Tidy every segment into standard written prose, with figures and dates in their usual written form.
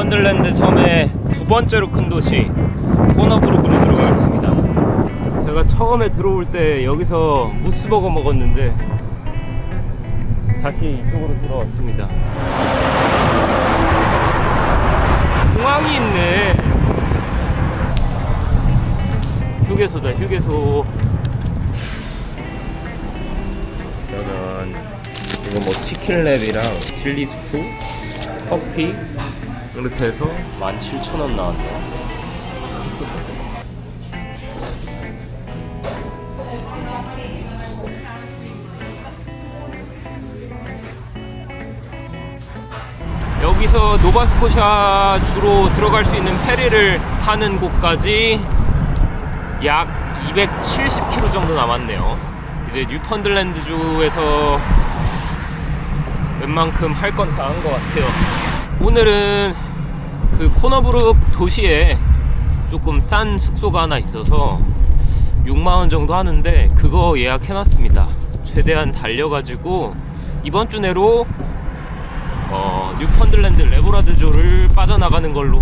뉴펀들랜드 섬의 두 번째로 큰 도시 코너브룩으로 들어가겠습니다. 제가 처음에 들어올 때 여기서 무스버거 먹었는데 다시 이쪽으로 들어왔습니다. 공항이 있네. 휴게소다, 휴게소. 짜잔. 이거 뭐 치킨랩이랑 칠리 스프, 커피 이렇게 해서 17,000원 나왔네요. 여기서 노바스코샤 주로 들어갈 수 있는 페리를 타는 곳까지 약 270km 정도 남았네요. 이제 뉴펀들랜드 주에서 웬만큼 할 건 다 한 것 같아요. 오늘은 그 코너브룩 도시에 조금 싼 숙소가 하나 있어서 6만원 정도 하는데 그거 예약해놨습니다. 최대한 달려가지고 이번 주 내로 뉴펀들랜드 레보라드조를 빠져나가는 걸로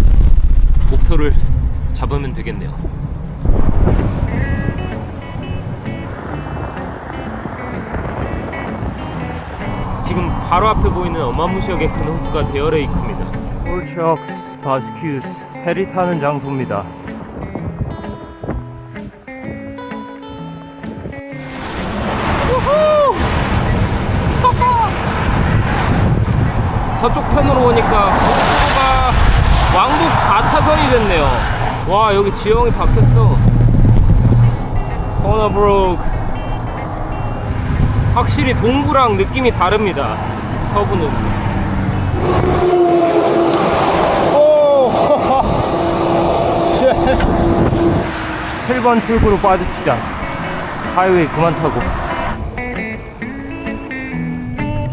목표를 잡으면 되겠네요. 지금 바로 앞에 보이는 어마무시하게 큰 호수가 데어레이크입니다. 폴트럭스 바스큐스 페리 타는 장소입니다. 서쪽 편으로 오니까 고속도로가 왕복 4차선이 됐네요. 와, 여기 지형이 바뀌었어. 코너브룩 확실히 동부랑 느낌이 다릅니다. 서부는. 오! 7번 출구로 빠집시다. 하이웨이 그만 타고.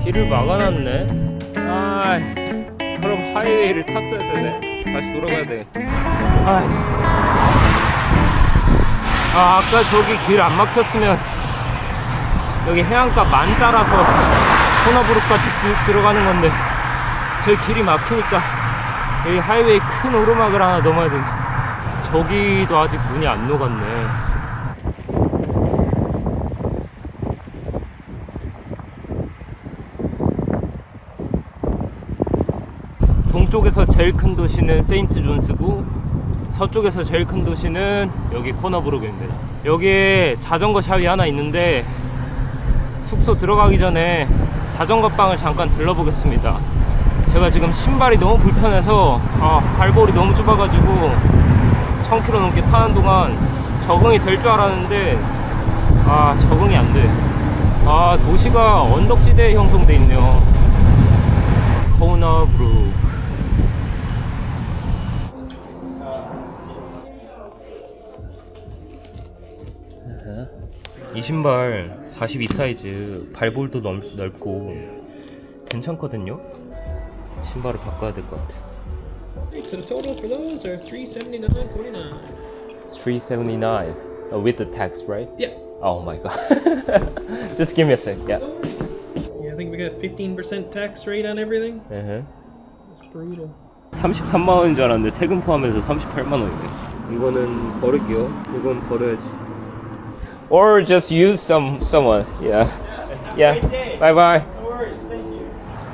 길을 막아놨네. 그럼 하이웨이를 탔어야 되네. 다시 돌아가야 돼. 아까 저기 길 안 막혔으면 여기 해안가 만 따라서 코너브룩까지 쭉 들어가는 건데 저기 길이 막히니까 여기 하이웨이 큰 오르막을 하나 넘어야 되네. 저기도 아직 문이 안 녹았네. 동쪽에서 제일 큰 도시는 세인트 존스고 서쪽에서 제일 큰 도시는 여기 코너브룩입니다. 여기에 자전거 샵이 하나 있는데 숙소 들어가기 전에 자전거 방을 잠깐 들러보겠습니다. 제가 지금 신발이 너무 불편해서 발볼이 너무 좁아가지고 1000km 넘게 타는 동안 적응이 될 줄 알았는데 적응이 안 돼. 도시가 언덕지대에 형성돼 있네요. 코너브룩. 이 신발 42 사이즈, 발볼도 넓고 괜찮거든요. 신발을 바꿔야 될 것 같아요. So the total for those are $379.49. 379 with the tax, right? Yeah. Oh my god. Just give me a sec. Yeah. Yeah, I think we got 15% tax rate on everything. It's brutal. 33만 원인 줄 알았는데 세금 포함해서 38만 원이네. 이거는 버릴게요. 이건 버려야지. Or just use someone. Yeah. Yeah. Bye bye. No worries, thank you.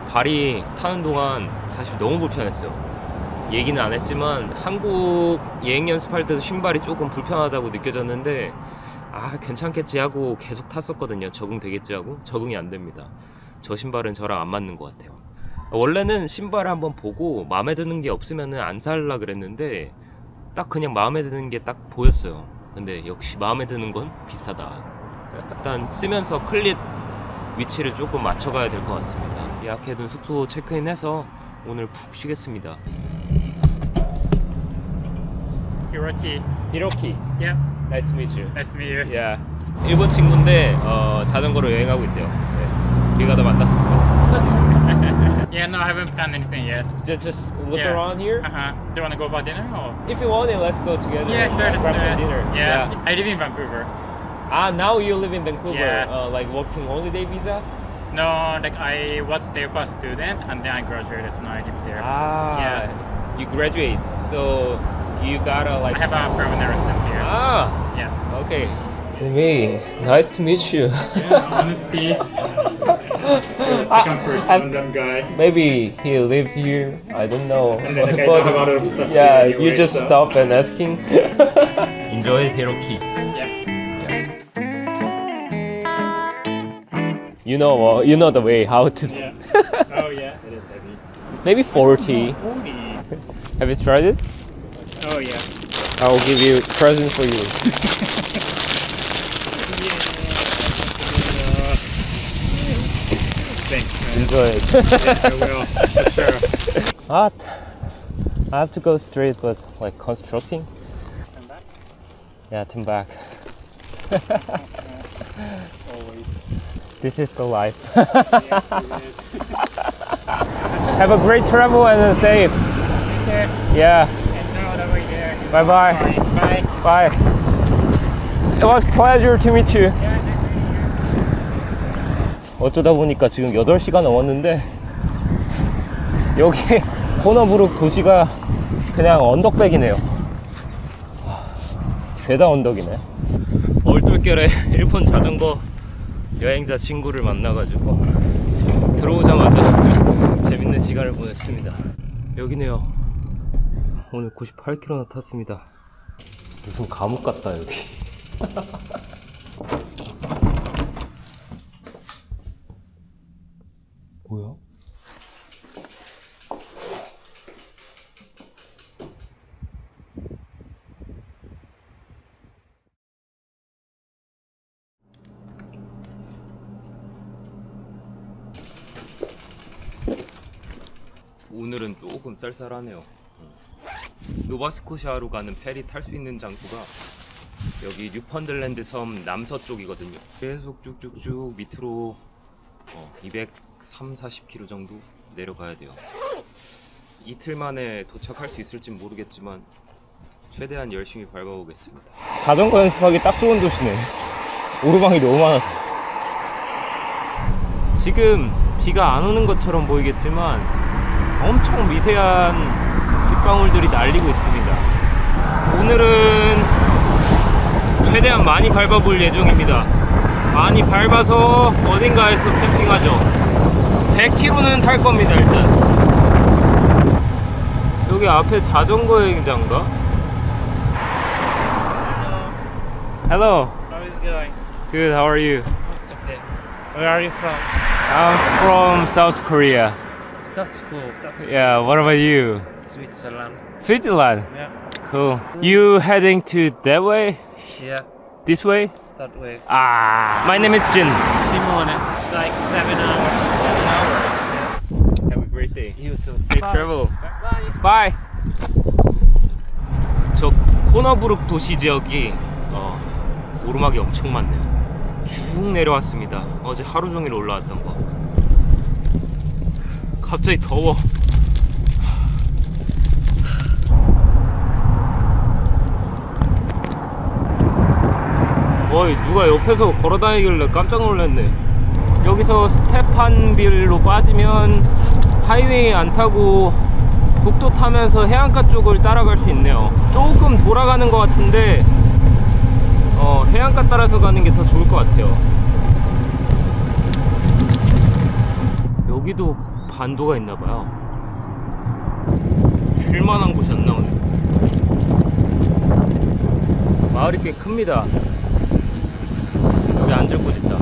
발이 타는 동안 사실 너무 불편했어요. 얘기는 안 했지만 한국 여행 연습할 때도 신발이 조금 불편하다고 느껴졌는데 괜찮겠지 하고 계속 탔었거든요. 적응되겠지 하고 적응이 안 됩니다. 저 신발은 저랑 안 맞는 것 같아요. 원래는 신발을 한번 보고 마음에 드는 게 없으면 안 살라 그랬는데 딱 그냥 마음에 드는 게 딱 보였어요. 근데 역시 마음에 드는 건 비싸다. 일단 쓰면서 클릿 위치를 조금 맞춰가야 될 것 같습니다. 예약해둔 숙소 체크인해서 오늘 푹 쉬겠습니다. Hiroki. 히로키, Yeah. nice to meet you. Nice to meet you. Yeah. 일본 친구인데 자전거로 여행하고 있대요. 네. 길 가다 만났습니다. Yeah, no, I haven't planned anything yet. Just look Yeah. around here. Do you want to go for dinner or? If you want it, let's go together. Yeah, sure. Let's grab do some it. dinner. Yeah. I live in Vancouver. Now you live in Vancouver. Yeah. Like working holiday visa. No, like I was there for a student and then I graduated, so now I live there. Yeah. You graduate, so you gotta like. I have a permanent resident here. Ah, Yeah. okay. Me, nice to meet you. Yeah, honesty. Second person, that guy. Maybe he lives here. I don't know. And then I know a lot of stuff yeah, here you anyway, just so. stop and asking. Enjoy Hiroki. Yeah. You know the way how to. Yeah. Oh yeah, it is heavy. Maybe 40. 40. Have you tried it? Oh yeah. I will give you a present for you. Thanks, man. Enjoy it. Yes, I will. For sure. What? I have to go straight, but like constructing. Come back. Yeah, turn back. Always. This is the life. Yeah, it is. Have a great travel and safe. Take care. Yeah. And now over here. Bye bye. Bye. Bye. It was pleasure to meet you. Yeah, 어쩌다 보니까 지금 8시가 넘었는데 여기 호너부룩 도시가 그냥 언덕백이네요. 죄다 언덕이네. 얼떨결에 일본 자전거 여행자 친구를 만나가지고 들어오자마자 재밌는 시간을 보냈습니다. 여기네요. 오늘 98km나 탔습니다. 무슨 감옥 같다 여기. 뭐야? 오늘은 조금 쌀쌀하네요. 노바스코시아로 가는 페리 탈 수 있는 장소가 여기 뉴펀들랜드 섬 남서쪽이거든요. 계속 쭉쭉쭉 밑으로 230-40km 정도 내려가야 돼요. 이틀 만에 도착할 수 있을진 모르겠지만 최대한 열심히 밟아보겠습니다. 자전거 연습하기 딱 좋은 도시네. 오르막이 너무 많아서. 지금 비가 안 오는 것처럼 보이겠지만 엄청 미세한 빗방울들이 날리고 있습니다. 오늘은 최대한 많이 밟아볼 예정입니다. 많이 밟아서 어딘가에서 캠핑하죠. 100km는 탈 겁니다. 일단 여기 앞에 자전거 여행장인가? Hello. How is it going? Good. How are you? It's okay. Where are you from? I'm from South Korea. That's cool. That's Yeah. What about you? Switzerland. Switzerland. Yeah. Cool. You heading to that way? Yeah. This way? That way. Ah. My name is Jin. Simone. It's like 7 hours. 7 hours. Have a great day. You too. Safe travel. Bye. Bye. 저 코너부룩 도시 지역이 오르막이 엄청 많네요. 쭉 내려왔습니다. 어제 하루 종일 올라왔던 거. 갑자기 더워. 어이, 누가 옆에서 걸어다니길래 깜짝 놀랐네. 여기서 스테판빌로 빠지면 하이웨이 안 타고 국도 타면서 해안가 쪽을 따라갈 수 있네요. 조금 돌아가는 것 같은데 해안가 따라서 가는 게 더 좋을 것 같아요. 여기도 반도가 있나봐요. 쉴만한 곳이 안 나오네. 마을이 꽤 큽니다. 여기 앉을 곳 있다.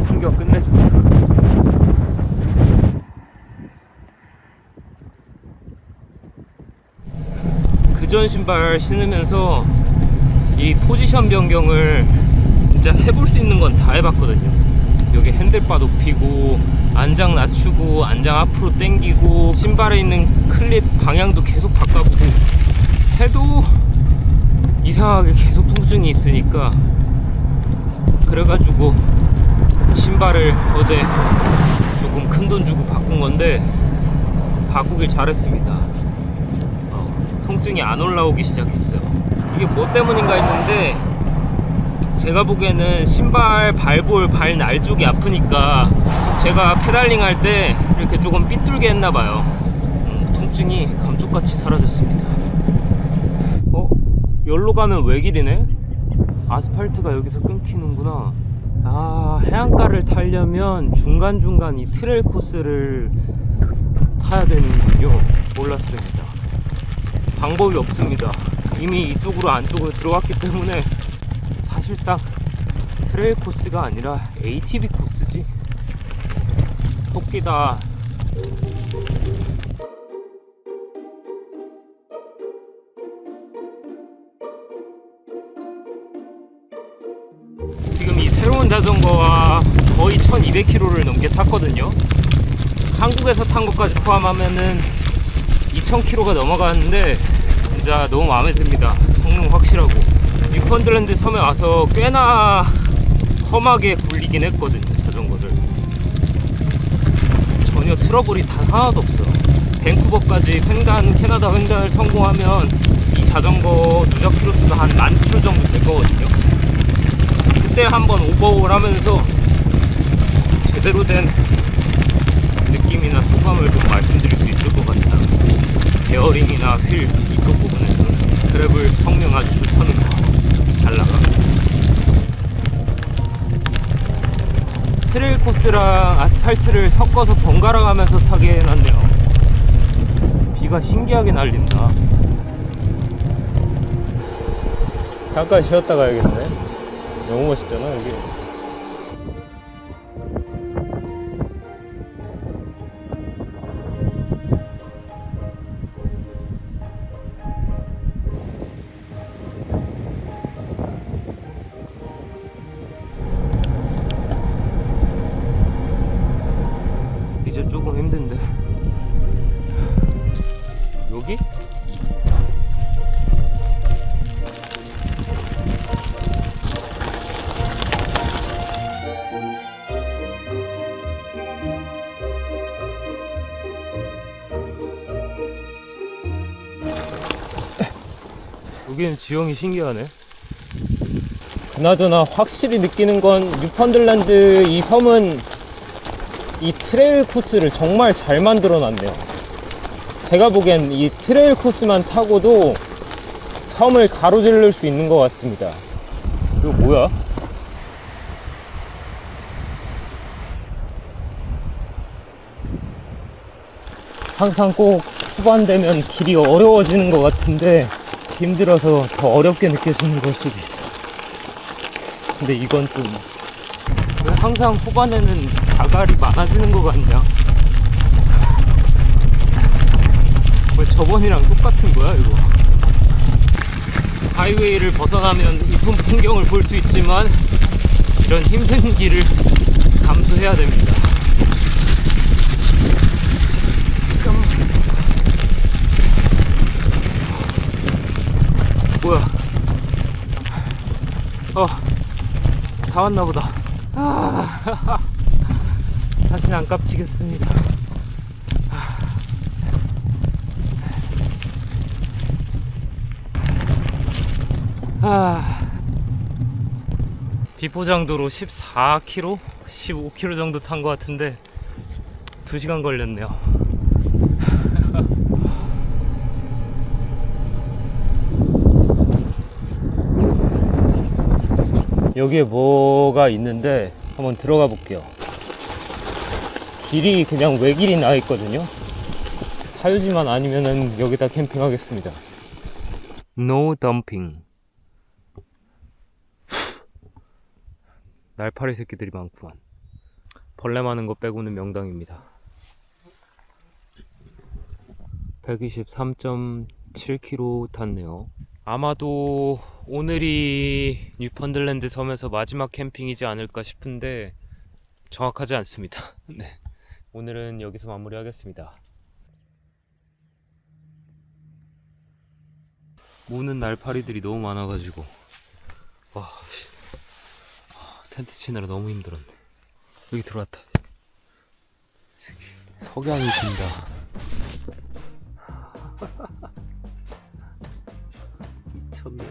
풍경 끝내줍니다. 그전 신발 신으면서 이 포지션 변경을 진짜 해볼 수 있는 건 다 해봤거든요. 여기 핸들바 높이고 안장 낮추고 안장 앞으로 당기고 신발에 있는 클릿 방향도 계속 바꿔보고 해도 이상하게 계속 통증이 있으니까 그래가지고 신발을 어제 조금 큰 돈 주고 바꾼 건데 바꾸길 잘했습니다. 통증이 안 올라오기 시작했어요. 이게 뭐 때문인가 했는데 제가 보기에는 신발 발볼 발 날쪽이 아프니까 계속 제가 페달링 할 때 이렇게 조금 삐뚤게 했나봐요. 통증이 감쪽같이 사라졌습니다. 여기로 가면 외길이네? 아스팔트가 여기서 끊기는구나. 해안가를 타려면 중간중간 이 트레일 코스를 타야 되는군요. 몰랐습니다. 방법이 없습니다. 이미 이쪽으로 안쪽으로 들어왔기 때문에 사실상 트레일 코스가 아니라 ATV 코스지. 토끼다. 지금 이 새로운 자전거와 거의 1200km를 넘게 탔거든요. 한국에서 탄 것까지 포함하면은 2000km가 넘어가는데 진짜 너무 마음에 듭니다. 성능 확실하고. 뉴펀들랜드 섬에 와서 꽤나 험하게 굴리긴 했거든요, 자전거를. 전혀 트러블이 단 하나도 없어요. 밴쿠버까지 캐나다 횡단을 성공하면 이 자전거 누적 키로수가 한 10,000km 정도 될 거거든요. 그때 한번 오버홀 하면서 제대로 된 느낌이나 소감을 좀 말씀드릴 수 있을 것 같다. 베어링이나 휠 이쪽 부분에서는 그래블 성능 아주 좋다는 거 잘 나가. 트레일 코스랑 아스팔트를 섞어서 번갈아 가면서 타게 해놨네요. 비가 신기하게 날린다. 잠깐 쉬었다 가야겠네. 너무 멋있잖아 여기. 이제 조금 힘든데. 여기? 여기는 지형이 신기하네. 그나저나 확실히 느끼는 건 뉴펀들랜드 이 섬은 이 트레일 코스를 정말 잘 만들어 놨네요. 제가 보기엔 이 트레일 코스만 타고도 섬을 가로질를 수 있는 것 같습니다. 이거 뭐야? 항상 꼭 후반 되면 길이 어려워지는 것 같은데 힘들어서 더 어렵게 느껴지는 걸 수도 있어. 근데 이건 좀 왜 항상 후반에는 자갈이 많아지는 것 같냐? 왜 저번이랑 똑같은 거야 이거? 하이웨이를 벗어나면 이쁜 풍경을 볼 수 있지만 이런 힘든 길을 감수해야 됩니다. 뭐야? 다 왔나 보다. 다시는 안 깝치겠습니다. 비포장도로 14km? 15km 정도 탄 것 같은데 2시간 걸렸네요. 여기에 뭐가 있는데 한번 들어가 볼게요. 길이 그냥 외길이 나 있거든요. 사유지만 아니면은 여기다 캠핑하겠습니다. No dumping. 날파리 새끼들이 많구만. 벌레 많은 거 빼고는 명당입니다. 123.7km 탔네요. 아마도 오늘이 뉴펀들랜드 섬에서 마지막 캠핑이지 않을까 싶은데 정확하지 않습니다. 네, 오늘은 여기서 마무리하겠습니다. 무는 날파리들이 너무 많아가지고 와, 텐트 치느라 너무 힘들었네. 여기 들어왔다. 석양이 진다. 미쳤네.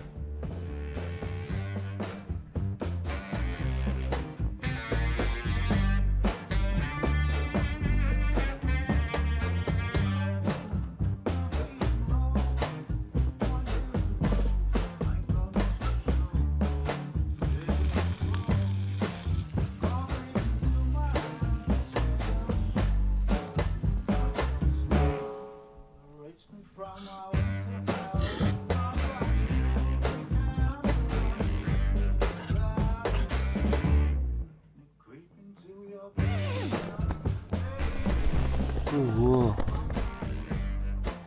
우와.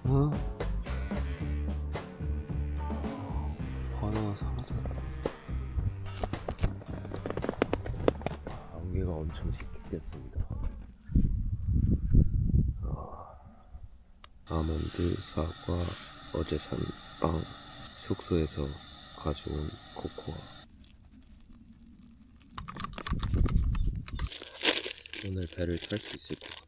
어? 바다가 사라졌네. 안개가 엄청 짙게 꼈습니다. 아몬드, 사과, 어제 산 빵, 숙소에서 가져온 코코아. 오늘 배를 탈 수 있을 것 같아.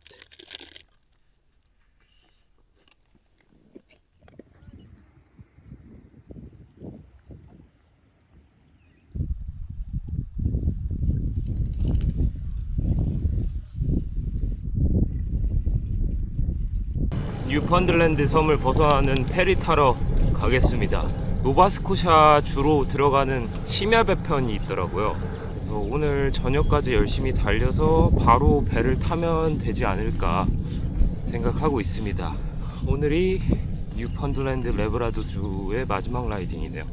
뉴펀들랜드 섬을 벗어나는 페리 타러 가겠습니다. 노바스코샤 주로 들어가는 심야 배편이 있더라고요. 그래서 오늘 저녁까지 열심히 달려서 바로 배를 타면 되지 않을까 생각하고 있습니다. 오늘이 뉴펀들랜드 레브라도주의 마지막 라이딩이네요.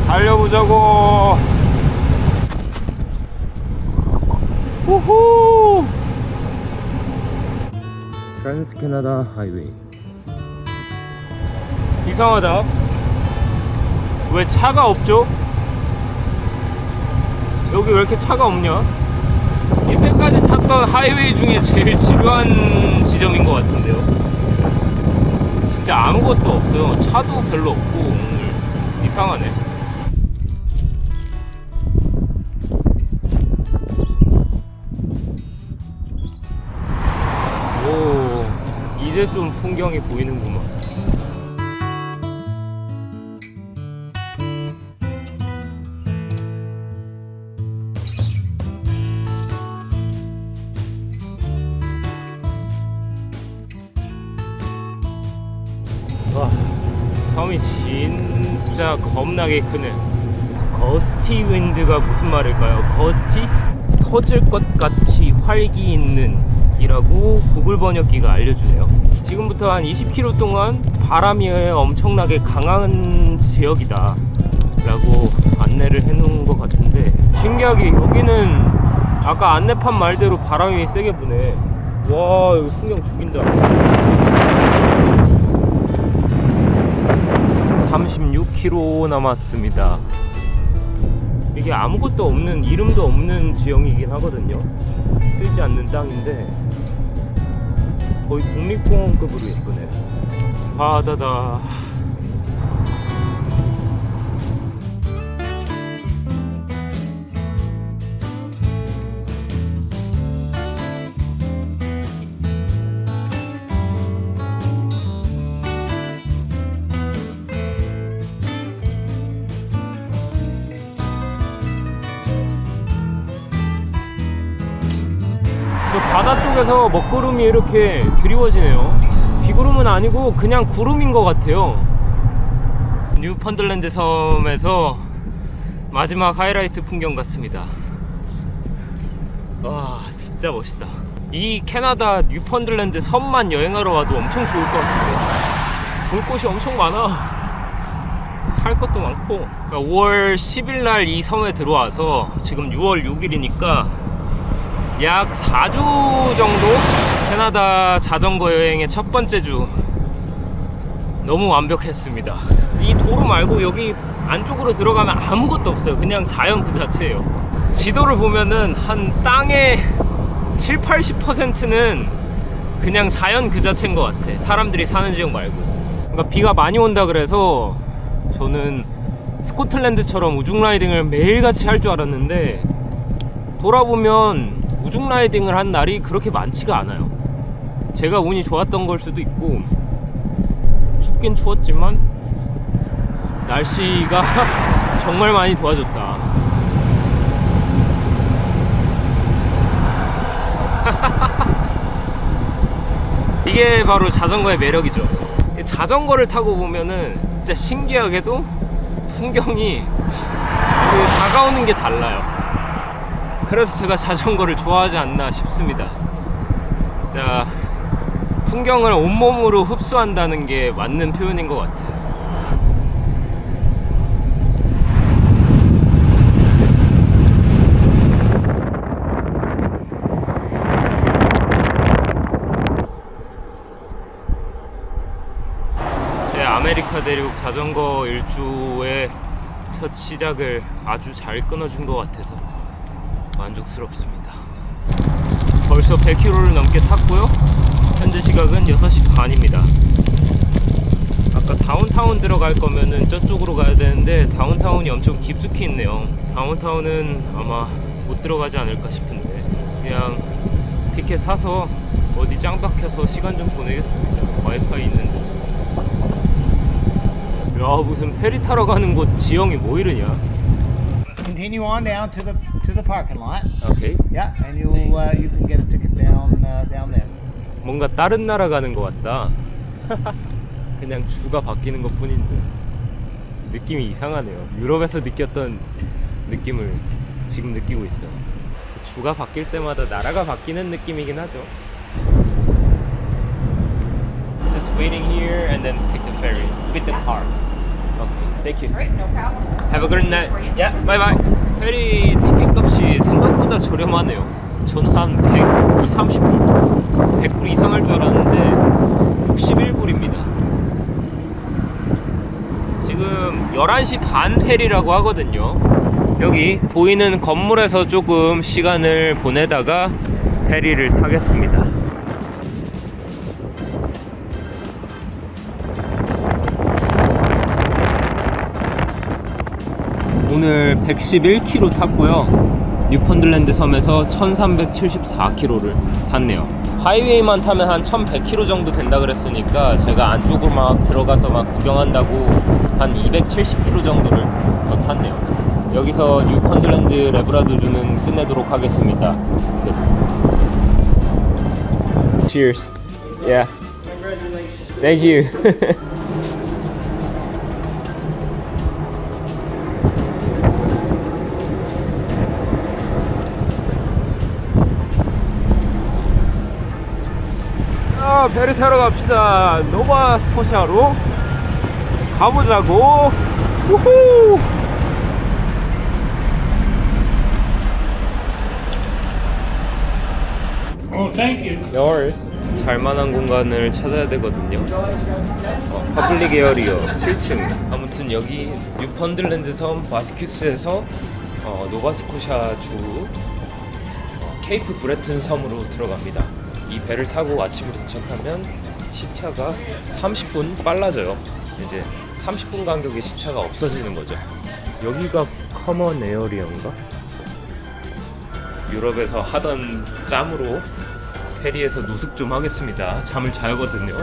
달려보자고. 우후. 트랜스 캐나다 하이웨이. 이상하다. 왜 차가 없죠? 여기 왜 이렇게 차가 없냐? 이때까지 탔던 하이웨이 중에 제일 지루한 지점인 것 같은데요. 진짜 아무것도 없어요. 차도 별로 없고 오늘 이상하네. 오, 이제 좀 풍경이 보이는구만. 와, 섬이 진짜 겁나게 크네. 거스티 윈드가 무슨 말일까요? 거스티? 터질 것 같이 활기 있는 이라고 구글 번역기가 알려주네요. 지금부터 한 20km 동안 바람이 엄청나게 강한 지역이다 라고 안내를 해놓은 것 같은데, 신기하게 여기는 아까 안내판 말대로 바람이 세게 부네. 와, 여기 풍경 죽인다. 36km 남았습니다. 이게 아무것도 없는, 이름도 없는 지형이긴 하거든요. 쓰지 않는 땅인데 거의 국립공원급으로 예쁘네. 바다다. 바다 쪽에서 먹구름이 이렇게 드리워지네요. 비구름은 아니고 그냥 구름인 것 같아요. 뉴펀들랜드 섬에서 마지막 하이라이트 풍경 같습니다. 와, 진짜 멋있다. 이 캐나다 뉴펀들랜드 섬만 여행하러 와도 엄청 좋을 것 같은데, 볼 곳이 엄청 많아. 할 것도 많고. 그러니까 5월 10일 날 이 섬에 들어와서 지금 6월 6일이니까 약 4주 정도 캐나다 자전거 여행의 첫 번째 주. 너무 완벽했습니다. 이 도로 말고 여기 안쪽으로 들어가면 아무것도 없어요. 그냥 자연 그 자체예요. 지도를 보면은 한 땅의 70-80%는 그냥 자연 그 자체인 것 같아. 사람들이 사는 지역 말고. 그러니까 비가 많이 온다 그래서 저는 스코틀랜드처럼 우중 라이딩을 매일같이 할 줄 알았는데 돌아보면 우중 라이딩을 한 날이 그렇게 많지가 않아요. 제가 운이 좋았던 걸 수도 있고, 춥긴 추웠지만 날씨가 정말 많이 도와줬다. 이게 바로 자전거의 매력이죠. 자전거를 타고 보면은 진짜 신기하게도 풍경이 다가오는 게 달라요. 그래서 제가 자전거를 좋아하지 않나 싶습니다. 자, 풍경을 온몸으로 흡수한다는 게 맞는 표현인 것 같아요. 제 아메리카 대륙 자전거 일주의 첫 시작을 아주 잘 끊어준 것 같아서 만족스럽습니다. 벌써 100km를 넘게 탔고요. 현재 시각은 6시 반입니다. 아까 다운타운 들어갈 거면은 저쪽으로 가야 되는데 다운타운이 엄청 깊숙이 있네요. 다운타운은 아마 못 들어가지 않을까 싶은데 그냥 티켓 사서 어디 짱 박혀서 시간 좀 보내겠습니다. 와이파이 있는 데서. 야, 무슨 페리 타러 가는 곳 지형이 뭐 이러냐? Continue on down to the parking lot. 오케이. Yeah, and you can get a ticket down there. 뭔가 다른 나라 가는 것 같다. 그냥 주가 바뀌는 것 뿐인데 느낌이 이상하네요. 유럽에서 느꼈던 느낌을 지금 느끼고 있어요. 주가 바뀔 때마다 나라가 바뀌는 느낌이긴 하죠. Just waiting here and then take the ferry with the car. Okay, thank you. Great, no problem. Have a good night. For you. Yeah, bye bye. 페리 티켓 값이 생각보다 저렴하네요. 저는 한 100, 30불, 100불 이상 할 줄 알았는데 61불입니다. 지금 11시 반 페리라고 하거든요. 여기 보이는 건물에서 조금 시간을 보내다가 페리를 타겠습니다. 오늘 111km 탔고요. 뉴펀들랜드 섬에서 1374km를 탔네요. 하이웨이만 타면 한 1100km 정도 된다 그랬으니까 제가 안쪽으로 막 들어가서 막 구경한다고 한 270km 정도를 더 탔네요. 여기서 뉴펀들랜드 레브라도주는 끝내도록 하겠습니다. Cheers. Yeah. Congratulations. Thank you. 배를 타러 갑시다. 노바 스코샤로 가보자고. 우후. Oh, thank you. No worries. 잘만한 공간을 찾아야 되거든요. 퍼블릭 에어리어 7층. 아무튼 여기 뉴펀들랜드 섬 바스큐스에서 노바스코샤 주 케이프 브레튼 섬으로 들어갑니다. 이 배를 타고 아침에 도착하면 시차가 30분 빨라져요. 이제 30분 간격의 시차가 없어지는 거죠. 여기가 커먼 에어리어인가? 유럽에서 하던 짬으로 페리에서 노숙 좀 하겠습니다. 잠을 자거든요.